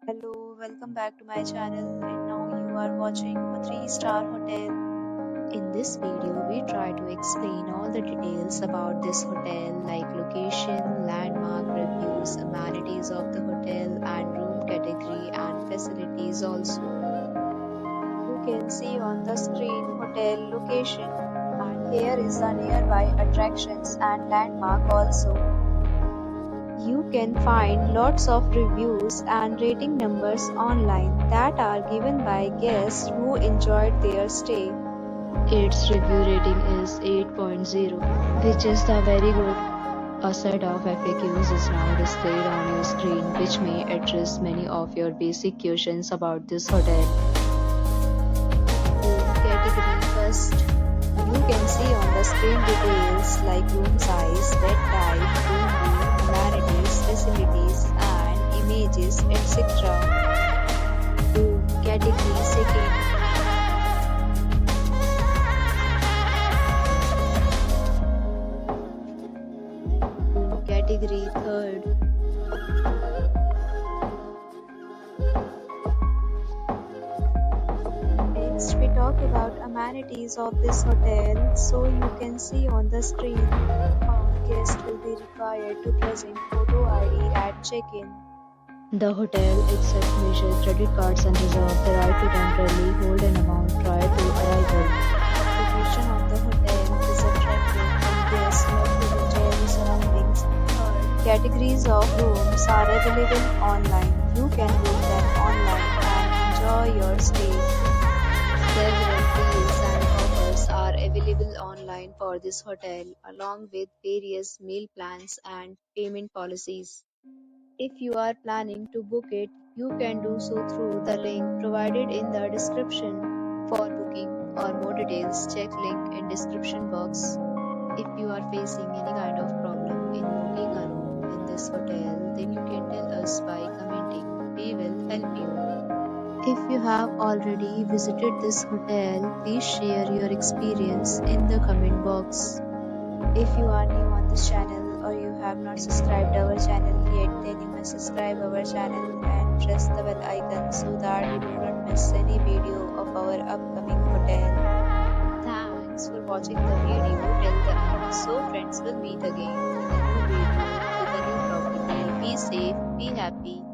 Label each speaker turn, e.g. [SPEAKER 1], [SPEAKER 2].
[SPEAKER 1] Hello, welcome back to my channel, and now you are watching a 3-star hotel. In this video, we try to explain all the details about this hotel like location, landmark, reviews, amenities of the hotel and room category and facilities also. You can see on the screen hotel location, and here is the nearby attractions and landmark also. You can find lots of reviews and rating numbers online that are given by guests who enjoyed their stay. Its review rating is 8.0, which is the very good. A set of FAQs is now displayed on your screen, which may address many of your basic questions about this hotel. Room category first. You can see on the screen details like room size, bed type, room view, amenities, facilities, and images, etc. Room category second. Room category third. Next, we talk about amenities of this hotel. So you can see on the screen, all guests will be required to present photo ID at check-in. The hotel accepts major credit cards and reserves the right to temporarily hold an amount prior to arrival. Location of the hotel is attractive and guests love to enjoy the surroundings. Third, categories of rooms are available online. You can book them online and enjoy your stay. Several deals and offers are available online for this hotel, along with various meal plans and payment policies. If you are planning to book it, you can do so through the link provided in the description. For booking or more details, check link in description box. If you are facing any kind of problem in booking a room in this hotel, then you can tell us by commenting. We will help you. If you have already visited this hotel, please share your experience in the comment box. If you are new on this channel or you have not subscribed our channel yet, then you must subscribe our channel and press the bell icon so that you do not miss any video of our upcoming hotel. Thanks for watching the video till the end. So friends, will meet again with a new video with a new property. Be safe, be happy.